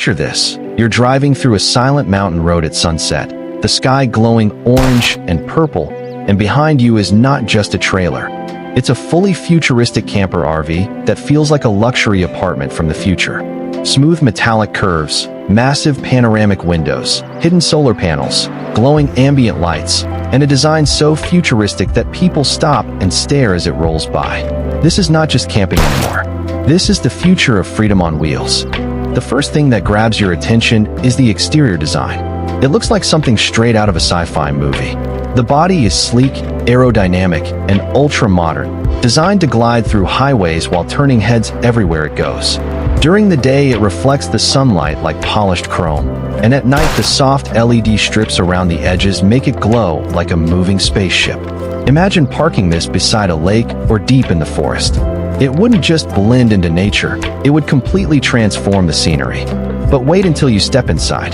Picture this. You're driving through a silent mountain road at sunset, the sky glowing orange and purple, and behind you is not just a trailer. It's a fully futuristic camper RV that feels like a luxury apartment from the future. Smooth metallic curves, massive panoramic windows, hidden solar panels, glowing ambient lights, and a design so futuristic that people stop and stare as it rolls by. This is not just camping anymore. This is the future of freedom on wheels. The first thing that grabs your attention is the exterior design. It looks like something straight out of a sci-fi movie. The body is sleek, aerodynamic, and ultra-modern, designed to glide through highways while turning heads everywhere it goes. During the day, it reflects the sunlight like polished chrome, and at night, the soft LED strips around the edges make it glow like a moving spaceship. Imagine parking this beside a lake or deep in the forest. It wouldn't just blend into nature, it would completely transform the scenery. But wait until you step inside.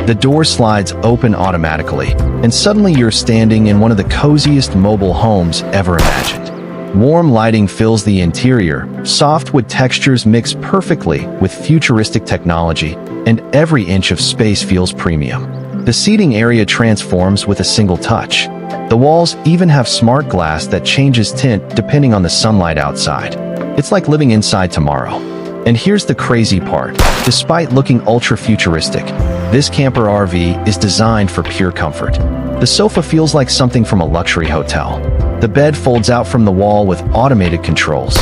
The door slides open automatically, and suddenly you're standing in one of the coziest mobile homes ever imagined. Warm lighting fills the interior, soft wood textures mix perfectly with futuristic technology, and every inch of space feels premium. The seating area transforms with a single touch. The walls even have smart glass that changes tint depending on the sunlight outside. It's like living inside tomorrow. And here's the crazy part. Despite looking ultra-futuristic, this camper RV is designed for pure comfort. The sofa feels like something from a luxury hotel. The bed folds out from the wall with automated controls.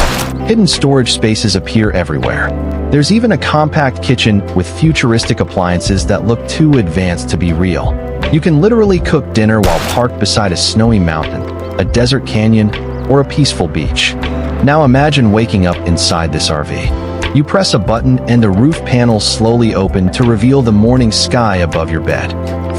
Hidden storage spaces appear everywhere. There's even a compact kitchen with futuristic appliances that look too advanced to be real. You can literally cook dinner while parked beside a snowy mountain, a desert canyon, or a peaceful beach. Now imagine waking up inside this RV. You press a button and the roof panels slowly open to reveal the morning sky above your bed.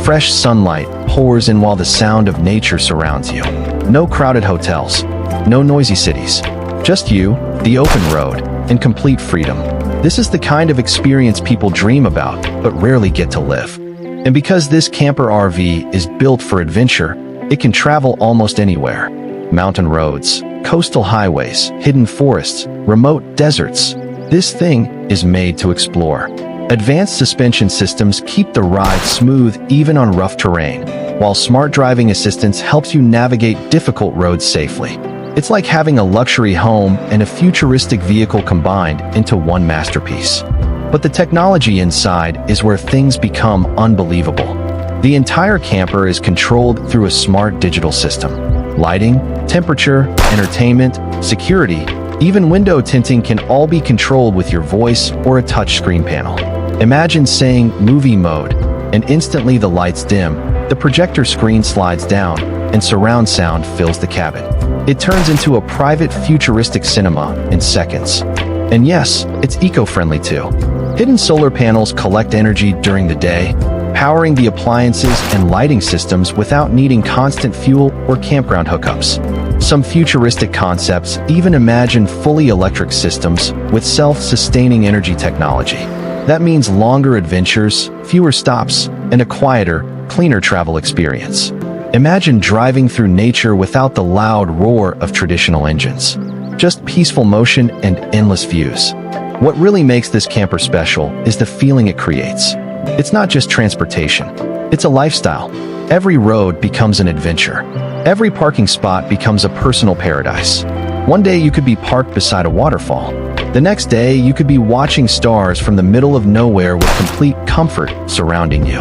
Fresh sunlight pours in while the sound of nature surrounds you. No crowded hotels, no noisy cities. Just you, the open road, and complete freedom. This is the kind of experience people dream about, but rarely get to live. And because this camper RV is built for adventure, it can travel almost anywhere. Mountain roads, coastal highways, hidden forests, remote deserts. This thing is made to explore. Advanced suspension systems keep the ride smooth even on rough terrain, while smart driving assistance helps you navigate difficult roads safely. It's like having a luxury home and a futuristic vehicle combined into one masterpiece. But the technology inside is where things become unbelievable. The entire camper is controlled through a smart digital system. Lighting, temperature, entertainment, security, even window tinting can all be controlled with your voice or a touchscreen panel. Imagine saying movie mode, and instantly the lights dim, the projector screen slides down, and surround sound fills the cabin. It turns into a private futuristic cinema in seconds. And yes, it's eco-friendly too. Hidden solar panels collect energy during the day, powering the appliances and lighting systems without needing constant fuel or campground hookups. Some futuristic concepts even imagine fully electric systems with self-sustaining energy technology. That means longer adventures, fewer stops, and a quieter, cleaner travel experience. Imagine driving through nature without the loud roar of traditional engines. Just peaceful motion and endless views. What really makes this camper special is the feeling it creates. It's not just transportation, it's a lifestyle. Every road becomes an adventure. Every parking spot becomes a personal paradise. One day you could be parked beside a waterfall. The next day you could be watching stars from the middle of nowhere with complete comfort surrounding you.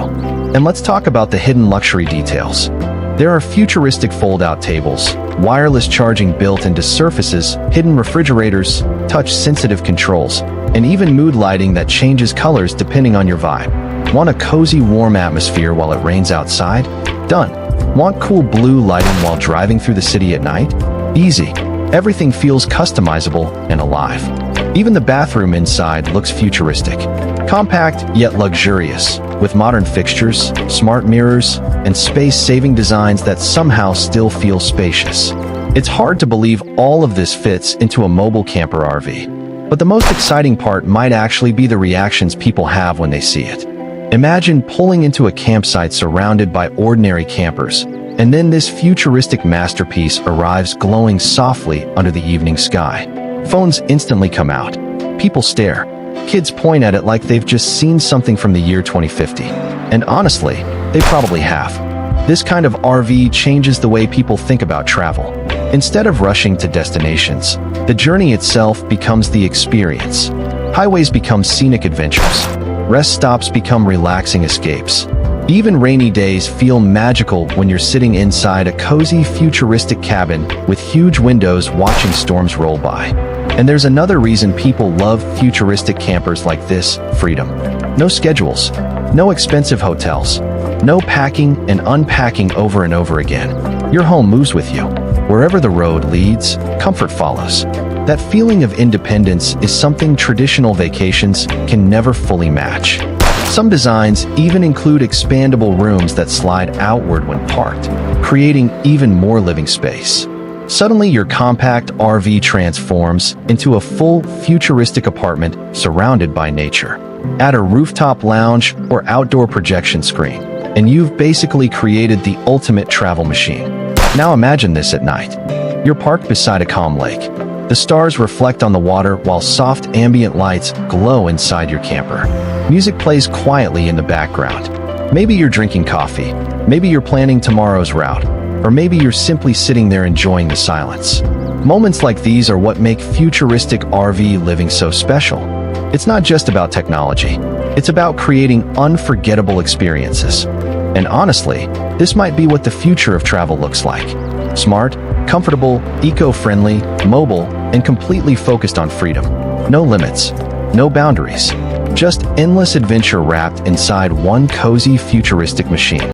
And let's talk about the hidden luxury details. There are futuristic fold-out tables, wireless charging built into surfaces, hidden refrigerators, touch-sensitive controls, and even mood lighting that changes colors depending on your vibe. Want a cozy, warm atmosphere while it rains outside? Done. Want cool blue lighting while driving through the city at night? Easy. Everything feels customizable and alive. Even the bathroom inside looks futuristic. Compact yet luxurious, with modern fixtures, smart mirrors, and space-saving designs that somehow still feel spacious. It's hard to believe all of this fits into a mobile camper RV. But the most exciting part might actually be the reactions people have when they see it. Imagine pulling into a campsite surrounded by ordinary campers, and then this futuristic masterpiece arrives glowing softly under the evening sky. Phones instantly come out. People stare. Kids point at it like they've just seen something from the year 2050. And honestly, they probably have. This kind of RV changes the way people think about travel. Instead of rushing to destinations, the journey itself becomes the experience. Highways become scenic adventures. Rest stops become relaxing escapes. Even rainy days feel magical when you're sitting inside a cozy, futuristic cabin with huge windows watching storms roll by. And there's another reason people love futuristic campers like this: freedom. No schedules, no expensive hotels, no packing and unpacking over and over again. Your home moves with you. Wherever the road leads, comfort follows. That feeling of independence is something traditional vacations can never fully match. Some designs even include expandable rooms that slide outward when parked, creating even more living space. Suddenly, your compact RV transforms into a full futuristic apartment surrounded by nature. Add a rooftop lounge or outdoor projection screen, and you've basically created the ultimate travel machine. Now imagine this at night. You're parked beside a calm lake. The stars reflect on the water while soft ambient lights glow inside your camper. Music plays quietly in the background. Maybe you're drinking coffee, maybe you're planning tomorrow's route, or maybe you're simply sitting there enjoying the silence. Moments like these are what make futuristic RV living so special. It's not just about technology. It's about creating unforgettable experiences. And honestly, this might be what the future of travel looks like. Smart, comfortable, eco-friendly, mobile, and completely focused on freedom. No limits, no boundaries. Just endless adventure wrapped inside one cozy futuristic machine.